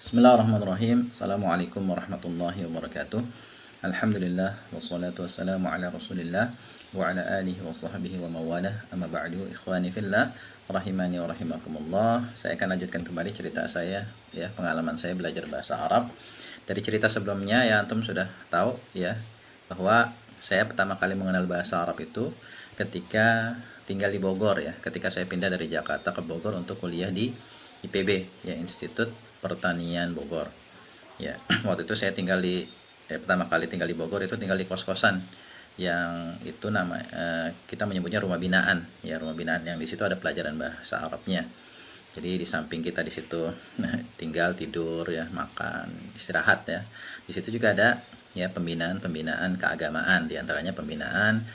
Bismillahirrahmanirrahim. Assalamualaikum warahmatullahi wabarakatuh. Alhamdulillah wassalatu wassalamu ala Rasulillah wa ala alihi wa sahbihi wa mawalah. Amma ba'du, ikhwani fillah, rahimani wa rahimakumullah. Saya akan lanjutkan kembali cerita saya, ya, pengalaman saya belajar bahasa Arab. Dari cerita sebelumnya ya antum sudah tahu ya bahwa saya pertama kali mengenal bahasa Arab itu ketika tinggal di Bogor, ya, ketika saya pindah dari Jakarta ke Bogor untuk kuliah di IPB, ya, Institut Pertanian Bogor. Ya, waktu itu saya tinggal di pertama kali tinggal di Bogor itu tinggal di kos-kosan yang itu kita menyebutnya rumah binaan, ya, rumah binaan yang di situ ada pelajaran bahasa Arabnya. Jadi di samping kita di situ tinggal, tidur, ya, makan, istirahat, ya. Di situ juga ada ya pembinaan keagamaan, diantaranya pembinaan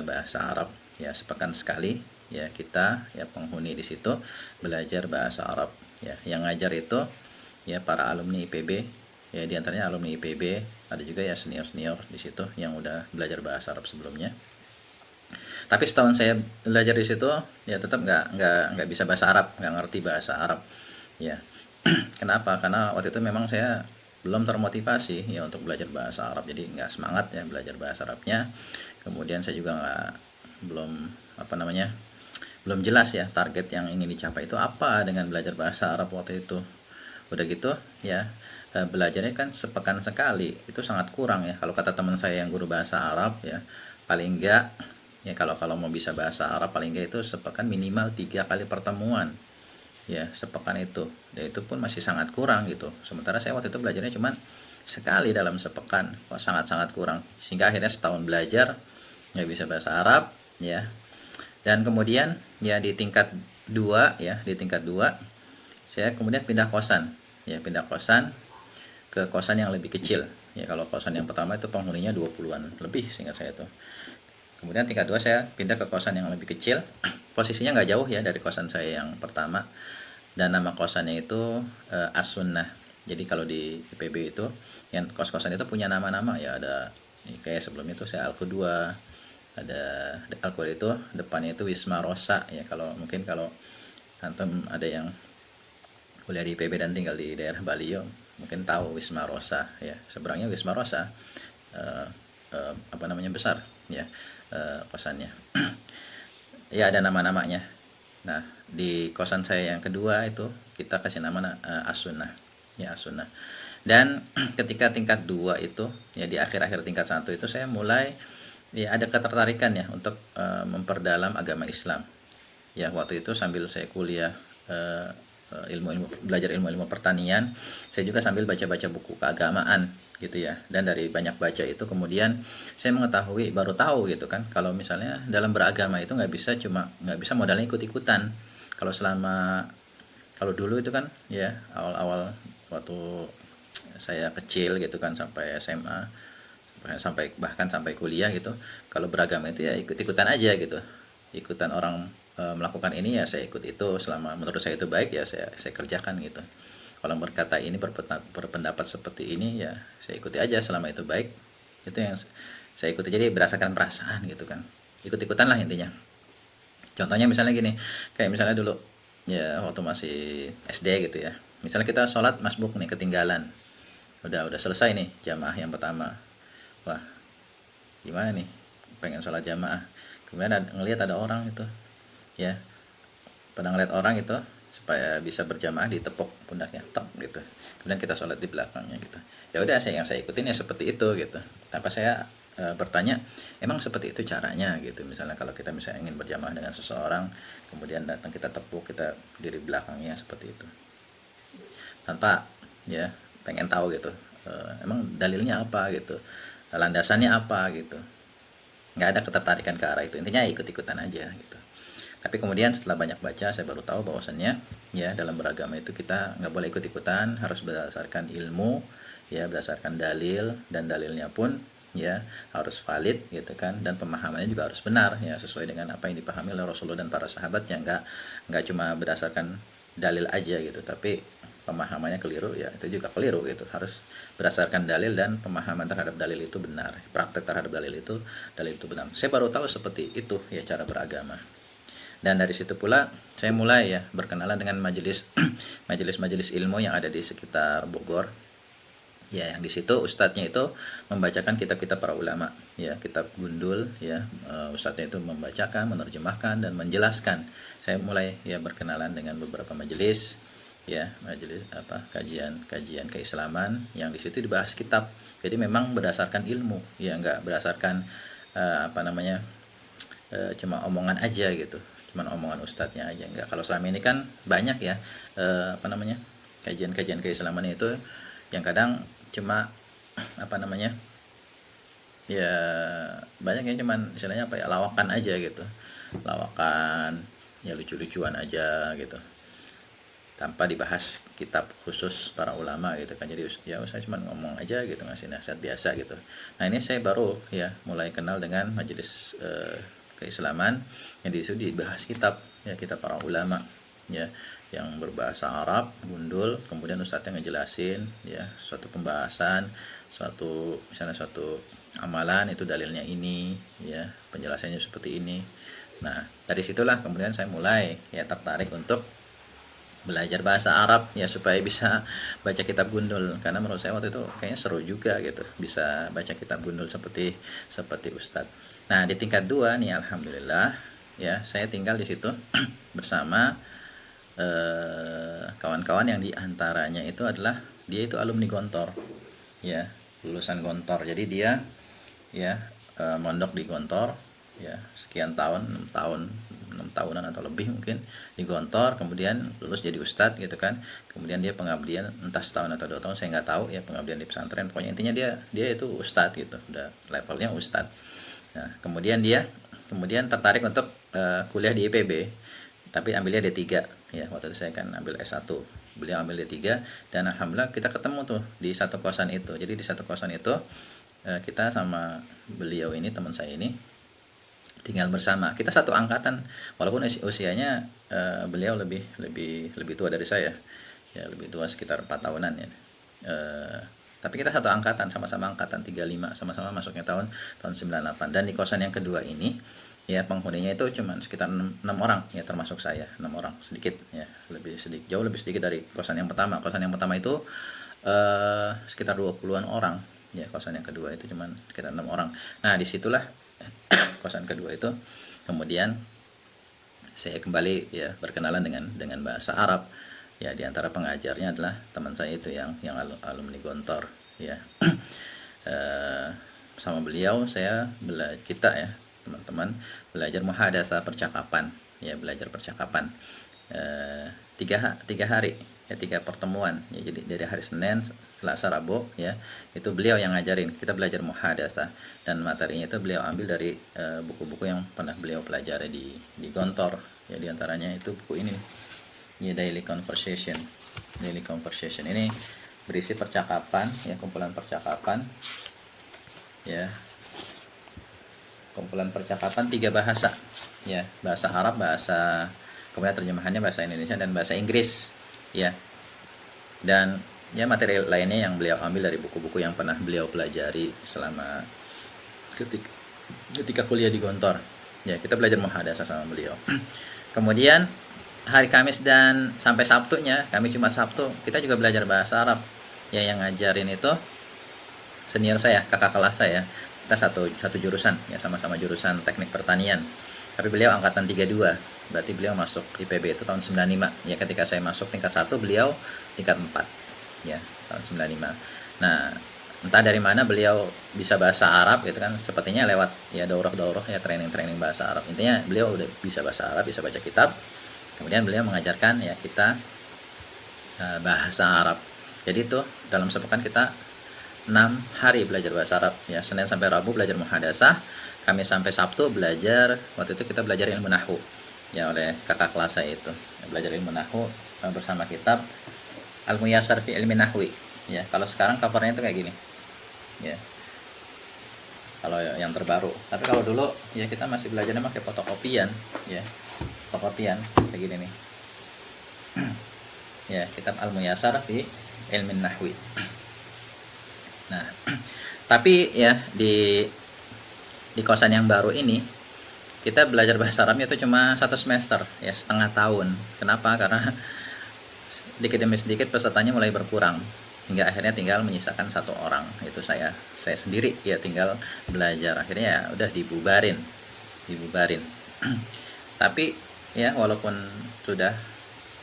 bahasa Arab, ya, sepekan sekali, ya, kita ya penghuni di situ belajar bahasa Arab, ya. Yang ngajar itu ya para alumni IPB, ya, diantaranya alumni IPB, ada juga ya senior di situ yang udah belajar bahasa Arab sebelumnya. Tapi setahun saya belajar di situ ya tetap nggak bisa bahasa Arab, nggak ngerti bahasa Arab, ya. Kenapa? Karena waktu itu memang saya belum termotivasi ya untuk belajar bahasa Arab, jadi nggak semangat ya belajar bahasa Arabnya. Kemudian saya juga belum belum jelas ya target yang ingin dicapai itu apa dengan belajar bahasa Arab waktu itu. Udah gitu ya belajarnya kan sepekan sekali, itu sangat kurang ya. Kalau kata teman saya yang guru bahasa Arab ya, paling enggak ya kalau mau bisa bahasa Arab paling enggak itu sepekan minimal 3 kali pertemuan, ya, sepekan itu. Dan itu pun masih sangat kurang gitu. Sementara saya waktu itu belajarnya cuma sekali dalam sepekan. Wah, sangat-sangat kurang. Sehingga akhirnya setahun belajar nggak bisa bahasa Arab, ya. Dan kemudian ya di tingkat 2 ya, di tingkat 2 saya kemudian pindah kosan, ya, pindah kosan ke kosan yang lebih kecil. Ya, kalau kosan yang pertama itu penghuninya 20-an lebih seingat saya tuh. Kemudian tingkat 2 saya pindah ke kosan yang lebih kecil. Posisinya nggak jauh ya dari kosan saya yang pertama. Dan nama kosannya itu As-Sunnah. Jadi kalau di IPB itu yang kos-kosan itu punya nama-nama ya, ada kayak sebelumnya itu saya Al-Qudwa, ada Al-Qudwa itu depannya itu Wisma Rosa, ya. Kalau mungkin kalau antum ada yang kuliah di IPB dan tinggal di daerah Bali, mungkin tahu Wisma Rosa, ya. Seberangnya Wisma Rosa, besar, ya, kosannya. Ya, ada nama-namanya. Nah, di kosan saya yang kedua itu kita kasih nama As-Sunnah, ya, As-Sunnah. Dan ketika tingkat 2 itu ya di akhir-akhir tingkat 1 itu saya mulai ya ada ketertarikan ya untuk memperdalam agama Islam. Ya, waktu itu sambil saya kuliah belajar ilmu-ilmu pertanian, saya juga sambil baca-baca buku keagamaan gitu ya. Dan dari banyak baca itu kemudian saya mengetahui, baru tahu gitu kan, kalau misalnya dalam beragama itu nggak bisa modalnya ikut-ikutan. Kalau dulu itu kan ya awal-awal waktu saya kecil gitu kan sampai SMA, bahkan sampai kuliah gitu, kalau beragama itu ya ikut-ikutan aja gitu, ikutan orang melakukan ini ya saya ikut itu, selama menurut saya itu baik ya saya kerjakan gitu. Kalau berkata ini berpendapat seperti ini ya saya ikuti aja selama itu baik, itu yang saya ikuti. Jadi berdasarkan perasaan gitu kan, ikut-ikutan lah intinya. Contohnya misalnya gini, kayak misalnya dulu ya waktu masih SD gitu ya, misalnya kita sholat masbuk nih, ketinggalan, udah selesai nih jamaah yang pertama, wah gimana nih, pengen sholat jamaah, kemudian ngelihat ada orang itu, ya, pernah ngeliat orang itu supaya bisa berjamaah ditepuk pundaknya, tep gitu, kemudian kita sholat di belakangnya gitu. Ya udah, yang saya ikutin ya seperti itu gitu, tanpa saya bertanya emang seperti itu caranya gitu. Misalnya kalau kita misalnya ingin berjamaah dengan seseorang, kemudian datang kita tepuk, kita diri belakangnya seperti itu, tanpa ya pengen tahu gitu emang dalilnya apa gitu, landasannya apa gitu. Nggak ada ketertarikan ke arah itu, intinya ikut-ikutan aja gitu. Tapi kemudian setelah banyak baca saya baru tahu bahwasannya ya dalam beragama itu kita nggak boleh ikut-ikutan, harus berdasarkan ilmu, ya, berdasarkan dalil, dan dalilnya pun ya harus valid gitu kan, dan pemahamannya juga harus benar ya, sesuai dengan apa yang dipahami oleh Rasulullah dan para sahabatnya. Nggak cuma berdasarkan dalil aja gitu, tapi pemahamannya keliru ya itu juga keliru gitu. Harus berdasarkan dalil dan pemahaman terhadap dalil itu benar, praktek terhadap dalil itu benar. Saya baru tahu seperti itu ya cara beragama. Dan dari situ pula saya mulai ya berkenalan dengan majelis majelis-majelis ilmu yang ada di sekitar Bogor. Ya, yang di situ ustadznya itu membacakan kitab-kitab para ulama, ya, kitab gundul, ya, ustadznya itu membacakan, menerjemahkan dan menjelaskan. Saya mulai ya berkenalan dengan beberapa majelis, ya, majelis kajian keislaman yang di situ dibahas kitab. Jadi memang berdasarkan ilmu, ya, nggak berdasarkan cuma omongan aja gitu, cuma omongan ustadznya aja, enggak. Kalau selama ini kan banyak ya kajian-kajian keislaman itu yang kadang cuma ya banyak yang cuman istilahnya lawakan aja gitu, lawakan ya, lucu-lucuan aja gitu, tanpa dibahas kitab khusus para ulama gitu kan. Jadi ya saya cuma ngomong aja gitu, ngasih nasihat biasa gitu. Nah, ini saya baru ya mulai kenal dengan majelis keislaman yang di situ dibahas kitab, ya, kitab para ulama, ya, yang berbahasa Arab gundul, kemudian ustadznya ngejelasin ya suatu pembahasan, misalnya suatu amalan itu dalilnya ini, ya, penjelasannya seperti ini. Nah, dari situlah kemudian saya mulai ya tertarik untuk belajar bahasa Arab ya, supaya bisa baca kitab gundul, karena menurut saya waktu itu kayaknya seru juga gitu bisa baca kitab gundul seperti ustadz. Nah, di tingkat 2 nih alhamdulillah ya, saya tinggal di situ bersama kawan-kawan yang diantaranya itu adalah dia itu alumni Gontor, ya, lulusan Gontor. Jadi dia ya mondok di Gontor ya sekian tahun, 6 tahunan atau lebih mungkin di Gontor, kemudian lulus jadi ustadz gitu kan. Kemudian dia pengabdian entah setahun atau 2 tahun, saya nggak tahu ya, pengabdian di pesantren, pokoknya intinya dia itu ustadz gitu, udah levelnya ustadz. Nah, kemudian dia tertarik untuk kuliah di IPB, tapi ambilnya D3 ya. Waktu itu saya kan ambil S1, beliau ambil D3, dan alhamdulillah kita ketemu tuh di satu kosan itu. Jadi di satu kosan itu kita sama beliau ini, teman saya ini, tinggal bersama. Kita satu angkatan, walaupun usianya beliau lebih tua dari saya ya, lebih tua sekitar 4 tahunan ya. Tapi kita satu angkatan, sama-sama angkatan 35, sama-sama masuknya tahun 98. Dan di kosan yang kedua ini ya penghuninya itu cuma sekitar 6 orang ya, termasuk saya 6 orang, sedikit ya, jauh lebih sedikit dari kosan yang pertama. Kosan yang pertama itu sekitar 20-an orang ya, kosan yang kedua itu cuma sekitar 6 orang. Nah, disitulah kosan kedua itu kemudian saya kembali ya berkenalan dengan bahasa Arab ya. Di antara pengajarnya adalah teman saya itu yang alumni Gontor ya. Sama beliau kita ya teman-teman belajar muhadasah, percakapan ya, belajar percakapan 3 hari ya, 3 pertemuan ya. Jadi dari hari Senin, Selasa, Rabu ya, itu beliau yang ngajarin kita belajar muhadasah, dan materinya itu beliau ambil dari buku-buku yang pernah beliau pelajari di Gontor ya. Di antaranya itu buku ini ya, Daily Conversation ini berisi percakapan ya, kumpulan percakapan ya, kumpulan percakapan 3 bahasa ya, bahasa Arab, kemudian terjemahannya bahasa Indonesia dan bahasa Inggris ya. Dan ya materi lainnya yang beliau ambil dari buku-buku yang pernah beliau pelajari selama ketika kuliah di Gontor ya. Kita belajar muhadasah sama beliau. Kemudian hari Kamis dan sampai Sabtunya, Kamis Jumat Sabtu, kita juga belajar bahasa Arab ya. Yang ngajarin itu senior saya, kakak kelas saya. Kita satu jurusan ya, sama-sama jurusan teknik pertanian, tapi beliau angkatan 32, berarti beliau masuk IPB itu tahun 95 ya. Ketika saya masuk tingkat 1, beliau tingkat 4 ya, tahun 95. Nah, entah dari mana beliau bisa bahasa Arab gitu kan, sepertinya lewat ya daurah ya, training bahasa Arab. Intinya beliau udah bisa bahasa Arab, bisa baca kitab, kemudian beliau mengajarkan ya kita bahasa Arab. Jadi itu dalam sepekan kita 6 hari belajar bahasa Arab ya. Senin sampai Rabu belajar muhadasah, Kamis sampai Sabtu belajar, waktu itu kita belajar ilmu nahwu ya oleh kakak kelas saya itu, belajar ilmu nahwu bersama kitab Al-Muyassar fi Ilmi Nahwi ya. Kalau sekarang covernya itu kayak gini ya, kalau yang terbaru. Tapi kalau dulu ya kita masih belajarnya pakai fotokopian ya, fotokopian kayak gini nih ya, kitab Al-Muyassar fi Ilmi Nahwi. Nah, tapi ya di kosan yang baru ini kita belajar bahasa Arabnya itu cuma 1 semester, ya setengah tahun. Kenapa? Karena sedikit demi sedikit pesertanya mulai berkurang, hingga akhirnya tinggal menyisakan 1 orang, itu saya sendiri ya, tinggal belajar. Akhirnya ya udah dibubarin. Tapi ya walaupun sudah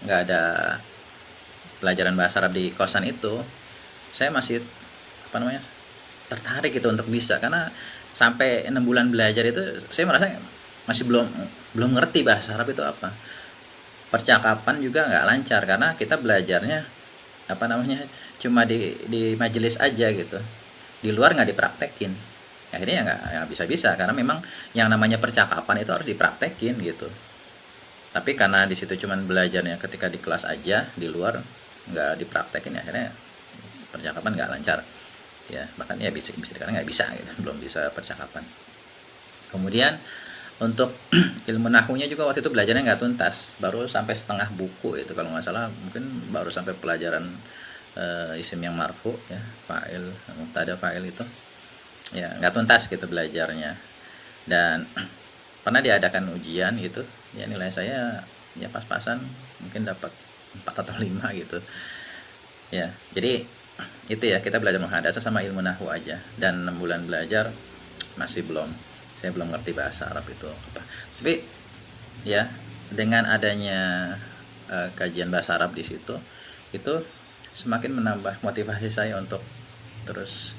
nggak ada pelajaran bahasa Arab di kosan itu, saya masih tertarik gitu untuk bisa, karena sampai 6 bulan belajar itu saya merasa masih belum ngerti bahasa Arab itu apa. Percakapan juga nggak lancar karena kita belajarnya cuma di majelis aja gitu, di luar nggak dipraktekin. Akhirnya ya nggak bisa karena memang yang namanya percakapan itu harus dipraktekin gitu. Tapi karena di situ cuman belajarnya ketika di kelas aja, di luar nggak dipraktekin, akhirnya percakapan nggak lancar ya, bahkan ya bisa karena nggak bisa gitu, belum bisa percakapan. Kemudian untuk ilmu nahunya juga waktu itu belajarnya nggak tuntas, baru sampai setengah buku itu kalau nggak salah, mungkin baru sampai pelajaran isim yang marfu ya, fa'il, mubtada, fa'il itu ya nggak tuntas gitu belajarnya. Dan pernah diadakan ujian gitu ya, nilai saya ya pas-pasan, mungkin dapat 4 atau 5 gitu ya. Jadi itu ya, kita belajar muhadasah sama ilmu nahwu aja, dan 6 bulan belajar saya belum ngerti bahasa Arab itu apa. Tapi ya dengan adanya kajian bahasa Arab di situ, itu semakin menambah motivasi saya untuk terus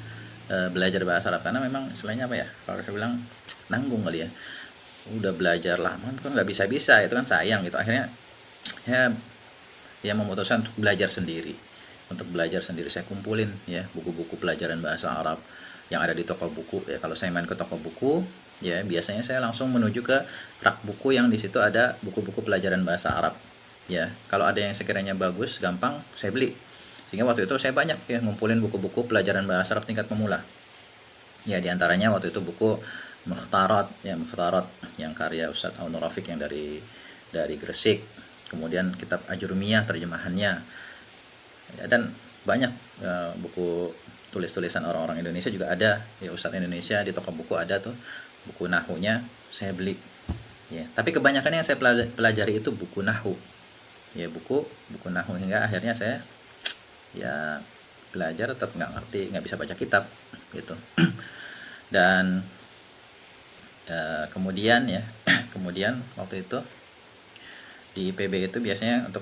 belajar bahasa Arab, karena memang istilahnya apa ya, kalau saya bilang nanggung kali ya, udah belajar lama kan nggak bisa itu kan sayang gitu. Akhirnya ya memutuskan untuk belajar sendiri. Saya kumpulin ya buku-buku pelajaran bahasa Arab yang ada di toko buku ya. Kalau saya main ke toko buku ya, biasanya saya langsung menuju ke rak buku yang di situ ada buku-buku pelajaran bahasa Arab ya. Kalau ada yang sekiranya bagus, gampang, saya beli. Sehingga waktu itu saya banyak ya ngumpulin buku-buku pelajaran bahasa Arab tingkat pemula ya. Diantaranya waktu itu buku Mukhtarat yang karya Ustadz Aun Rafiq yang dari Gresik. Kemudian kitab Ajurumiyah terjemahannya ya, dan banyak buku tulis-tulisan orang-orang Indonesia juga ada ya, Ustadz Indonesia di toko buku ada tuh buku nahunya, saya beli ya. Tapi kebanyakan yang saya pelajari itu buku nahu ya, buku nahu, hingga akhirnya saya ya belajar tetap nggak ngerti, nggak bisa baca kitab gitu. Dan kemudian waktu itu di PB itu biasanya untuk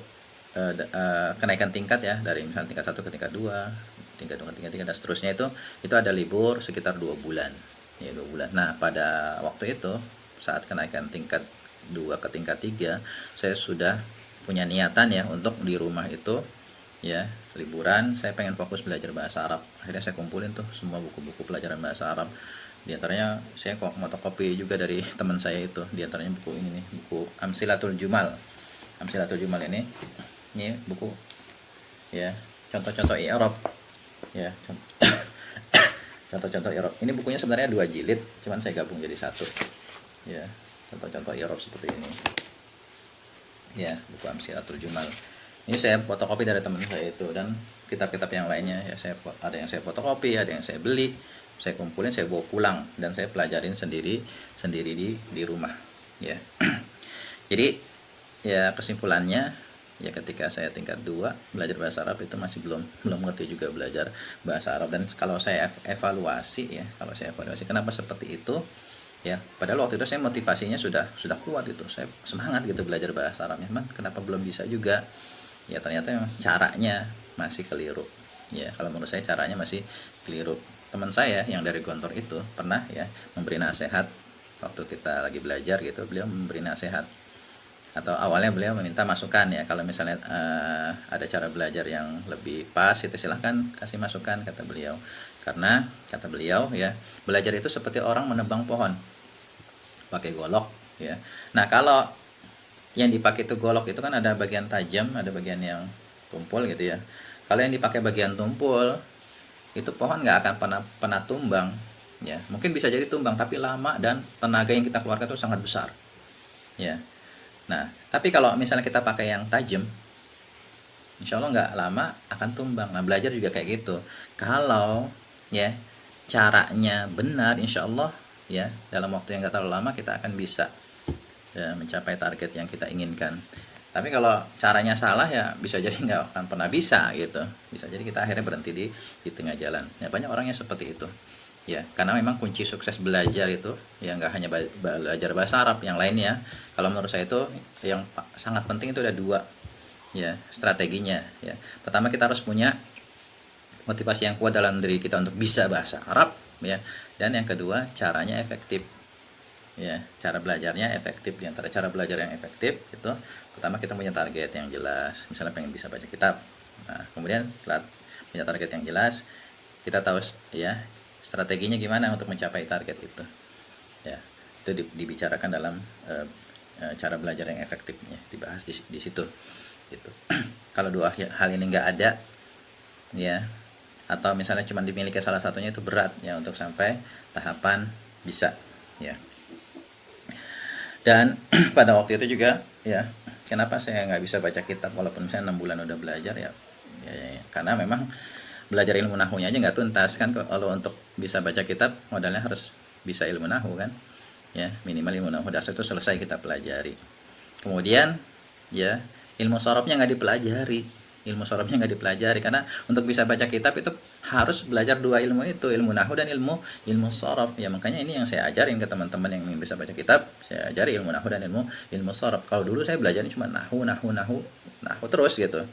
kenaikan tingkat ya, dari misalnya tingkat 1 ke tingkat 2, tingkat 2 ke tingkat 3 dan seterusnya, itu ada libur sekitar 2 bulan ya, 2 bulan. Nah pada waktu itu saat kenaikan tingkat 2 ke tingkat 3, saya sudah punya niatan ya untuk di rumah itu ya liburan, saya pengen fokus belajar bahasa Arab. Akhirnya saya kumpulin tuh semua buku-buku pelajaran bahasa Arab. Di antaranya saya fotokopi juga dari teman saya itu, di antaranya buku ini nih, buku Amsilatul Jumal ini buku ya, contoh-contoh i'rab ya, contoh-contoh i'rab. Ini bukunya sebenarnya 2 jilid, cuman saya gabung jadi 1 ya, contoh-contoh i'rab seperti ini ya, buku Amsilatul Jumal. Ini saya fotokopi dari teman saya itu, dan kitab-kitab yang lainnya ya, ada yang saya fotokopi, ada yang saya beli, saya kumpulin, saya bawa pulang, dan saya pelajarin sendiri di rumah ya. Jadi ya kesimpulannya ya, ketika saya tingkat 2 belajar bahasa Arab itu masih belum ngerti juga belajar bahasa Arab. Dan kalau saya evaluasi kenapa seperti itu ya, padahal waktu itu saya motivasinya sudah kuat gitu, saya semangat gitu belajar bahasa Arabnya, kenapa belum bisa juga ya, ternyata caranya masih keliru ya. Kalau menurut saya caranya masih keliru. Teman saya yang dari Gontor itu pernah ya memberi nasihat waktu kita lagi belajar gitu, beliau memberi nasihat, atau awalnya beliau meminta masukan ya, kalau misalnya ada cara belajar yang lebih pas itu silahkan kasih masukan, kata beliau. Karena kata beliau ya, belajar itu seperti orang menebang pohon pakai golok ya. Nah kalau yang dipakai itu golok itu kan ada bagian tajam, ada bagian yang tumpul gitu ya. Kalau yang dipakai bagian tumpul itu pohon nggak akan pernah tumbang ya. Mungkin bisa jadi tumbang, tapi lama, dan tenaga yang kita keluarkan itu sangat besar ya. Nah tapi kalau misalnya kita pakai yang tajam, insya Allah nggak lama akan tumbang. Nah belajar juga kayak gitu, kalau ya caranya benar, insya Allah ya dalam waktu yang nggak terlalu lama kita akan bisa ya, mencapai target yang kita inginkan. Tapi kalau caranya salah ya bisa jadi nggak akan pernah bisa gitu. Bisa jadi kita akhirnya berhenti di tengah jalan. Ya banyak orang yang seperti itu. Ya, karena memang kunci sukses belajar itu ya nggak hanya belajar bahasa Arab, yang lainnya. Kalau menurut saya itu yang sangat penting itu ada dua ya strateginya ya. Pertama, kita harus punya motivasi yang kuat dalam diri kita untuk bisa bahasa Arab ya. Dan yang kedua, caranya efektif. Ya, cara belajarnya efektif. Di antara cara belajar yang efektif itu pertama kita punya target yang jelas, misalnya pengen bisa baca kitab. Nah, kemudian setelah punya target yang jelas, kita tahu ya strateginya gimana untuk mencapai target itu. Ya, itu dibicarakan dalam cara belajar yang efektifnya, dibahas di situ gitu. Kalau dua hal ini nggak ada ya, atau misalnya cuma dimiliki salah satunya, itu berat ya untuk sampai tahapan bisa ya. Dan pada waktu itu juga ya, kenapa saya nggak bisa baca kitab walaupun saya 6 bulan udah belajar ya, karena memang belajar ilmu nahunya aja nggak tuntas kan. Kalau untuk bisa baca kitab modalnya harus bisa ilmu nahu kan ya, minimal ilmu nahu dasar itu selesai kita pelajari. Kemudian ya, ilmu sorobnya nggak dipelajari. Ilmu sorobnya nggak dipelajari karena untuk bisa baca kitab itu harus belajar dua ilmu itu, ilmu nahu dan ilmu sorob ya. Makanya ini yang saya ajarin ke teman-teman yang ingin bisa baca kitab, saya ajari ilmu nahu dan ilmu sorob. Kalau dulu saya belajarnya cuma nahu terus gitu,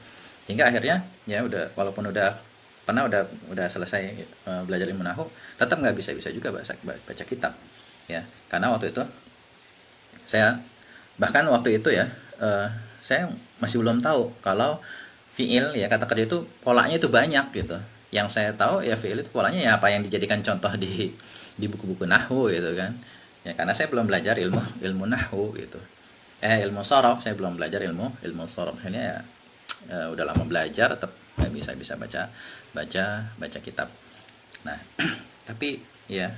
hingga akhirnya ya udah, walaupun udah selesai belajar ilmu nahu, tetap nggak bisa juga baca kitab ya. Karena waktu itu saya, bahkan waktu itu ya, saya masih belum tahu kalau fiil ya, kata kerja itu polanya itu banyak gitu. Yang saya tahu ya fiil itu polanya ya apa yang dijadikan contoh di buku-buku nahwu gitu kan. Ya karena saya belum belajar ilmu nahwu gitu. Ilmu sorof saya belum belajar ilmu sorof. Ini ya udah lama belajar tetap nggak bisa baca kitab. Nah, tapi ya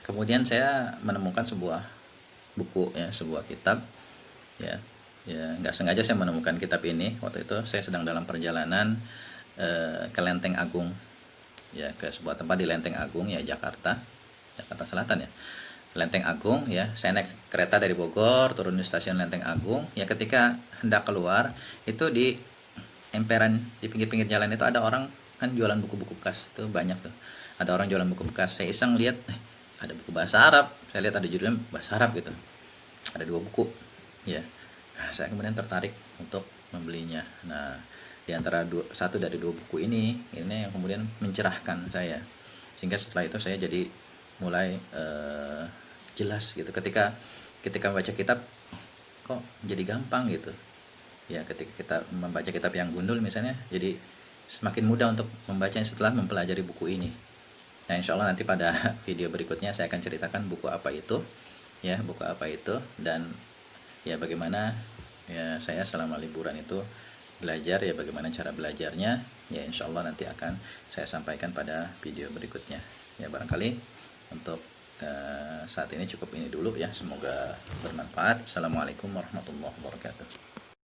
kemudian saya menemukan sebuah buku ya, sebuah kitab ya nggak sengaja saya menemukan kitab ini. Waktu itu saya sedang dalam perjalanan ke Lenteng Agung ya, ke sebuah tempat di Lenteng Agung ya, Jakarta Selatan ya, Lenteng Agung ya. Saya naik kereta dari Bogor, turun di stasiun Lenteng Agung ya. Ketika hendak keluar itu di emperan, di pinggir-pinggir jalan itu ada orang kan jualan buku-buku bekas, itu banyak tuh, ada orang jualan buku bekas. Saya iseng lihat ada buku bahasa Arab, saya lihat ada judulnya bahasa Arab gitu, ada 2 buku ya. Nah, saya kemudian tertarik untuk membelinya. Nah, di antara satu dari 2 buku ini yang kemudian mencerahkan saya, sehingga setelah itu saya jadi mulai jelas gitu. Ketika membaca kitab kok jadi gampang gitu ya. Ketika kita membaca kitab yang gundul misalnya, jadi semakin mudah untuk membacanya setelah mempelajari buku ini. Nah, insya Allah nanti pada video berikutnya saya akan ceritakan buku apa itu ya, dan ya bagaimana ya saya selama liburan itu belajar ya, bagaimana cara belajarnya ya. Insya Allah nanti akan saya sampaikan pada video berikutnya ya. Barangkali untuk saat ini cukup ini dulu ya, semoga bermanfaat. Assalamualaikum warahmatullahi wabarakatuh.